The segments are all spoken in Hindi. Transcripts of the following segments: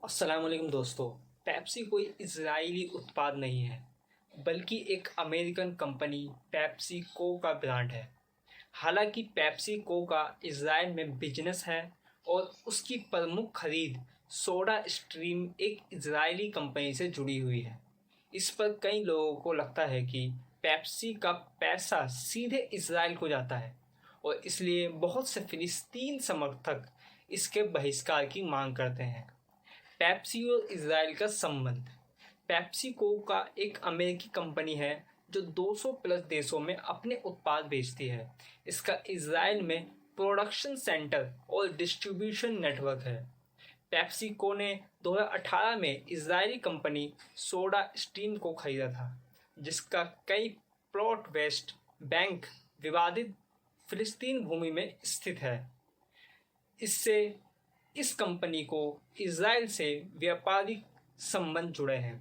अस्सलाम वालेकुम दोस्तों। पेप्सी कोई इजरायली उत्पाद नहीं है, बल्कि एक अमेरिकन कंपनी पेप्सी को का ब्रांड है। हालांकि पेप्सी को का इजराइल में बिजनेस है और उसकी प्रमुख खरीद सोडा स्ट्रीम एक इजरायली कंपनी से जुड़ी हुई है। इस पर कई लोगों को लगता है कि पेप्सी का पैसा सीधे इजराइल को जाता है और इसलिए बहुत से फिलिस्तीन समर्थक इसके बहिष्कार की मांग करते हैं। पेप्सी और इसराइल का संबंध। पेप्सिको का एक अमेरिकी कंपनी है जो 200 प्लस देशों में अपने उत्पाद बेचती है। इसका इसराइल में प्रोडक्शन सेंटर और डिस्ट्रीब्यूशन नेटवर्क है। पेप्सिको ने 2018 में इजरायली कंपनी सोडा स्ट्रीम को खरीदा था, जिसका कई प्लॉट वेस्ट बैंक विवादित फिलिस्तीन भूमि में स्थित है। इससे इस कंपनी को इजराइल से व्यापारिक संबंध जुड़े हैं।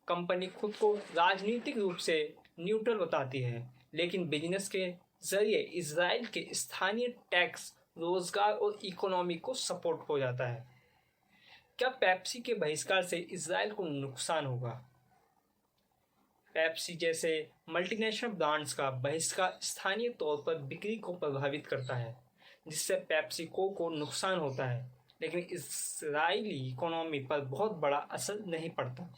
कंपनी खुद को राजनीतिक रूप से न्यूट्रल बताती है, लेकिन बिजनेस के जरिए इजराइल के स्थानीय टैक्स, रोजगार और इकोनॉमी को सपोर्ट हो जाता है। क्या पेप्सी के बहिष्कार से इजराइल को नुकसान होगा? पेप्सी जैसे मल्टीनेशनल ब्रांड्स का बहिष्कार स्थानीय तौर पर बिक्री को प्रभावित करता है, जिससे पेप्सिको को नुकसान होता है, लेकिन इजरायली इकोनॉमी पर बहुत बड़ा असर नहीं पड़ता।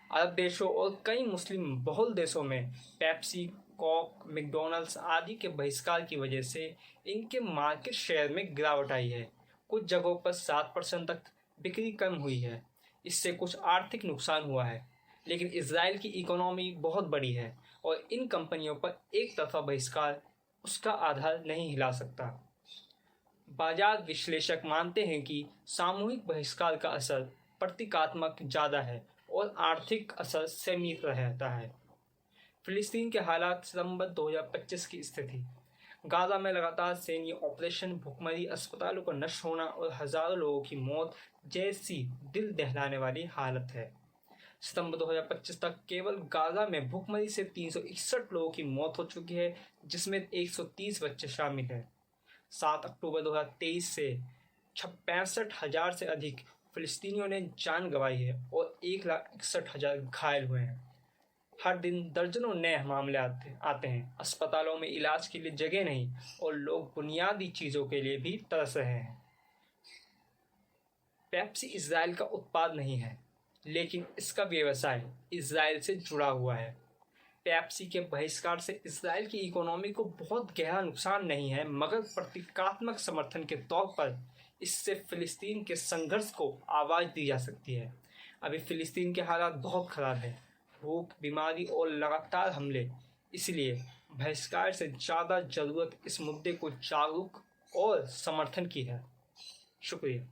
अरब देशों और कई मुस्लिम बहुल देशों में पेप्सी, कोक, मैकडॉनल्ड्स आदि के बहिष्कार की वजह से इनके मार्केट शेयर में गिरावट आई है। कुछ जगहों पर 7% तक बिक्री कम हुई है। इससे कुछ आर्थिक नुकसान हुआ है, लेकिन इजराइल की इकोनॉमी बहुत बड़ी है और इन कंपनियों पर एक तरफा बहिष्कार उसका आधार नहीं हिला सकता। बाजार विश्लेषक मानते हैं कि सामूहिक बहिष्कार का असर प्रतीकात्मक ज़्यादा है और आर्थिक असर सीमित रहता है। फिलिस्तीन के हालात सितंबर 2025 की स्थिति। गाजा में लगातार सैन्य ऑपरेशन, भुखमरी, अस्पतालों का नष्ट होना और हज़ारों लोगों की मौत जैसी दिल दहलाने वाली हालत है। सितंबर 2025 तक केवल गाजा में भुखमरी से 361 लोगों की मौत हो चुकी है, जिसमें 130 बच्चे शामिल हैं। 7 अक्टूबर 2023 से 65,000 से अधिक फिलिस्तीनियों ने जान गंवाई है और 1,61,000 घायल हुए हैं। हर दिन दर्जनों नए मामले आते हैं। अस्पतालों में इलाज के लिए जगह नहीं और लोग बुनियादी चीज़ों के लिए भी तरस रहे हैं। पेप्सी इजराइल का उत्पाद नहीं है, लेकिन इसका व्यवसाय इजराइल से जुड़ा हुआ है। पेप्सी के बहिष्कार से इजराइल की इकोनॉमी को बहुत गहरा नुकसान नहीं है, मगर प्रतीकात्मक समर्थन के तौर पर इससे फिलिस्तीन के संघर्ष को आवाज़ दी जा सकती है। अभी फिलिस्तीन के हालात बहुत ख़राब हैं, भूख, बीमारी और लगातार हमले। इसलिए बहिष्कार से ज़्यादा ज़रूरत इस मुद्दे को जागरूक और समर्थन की है। शुक्रिया।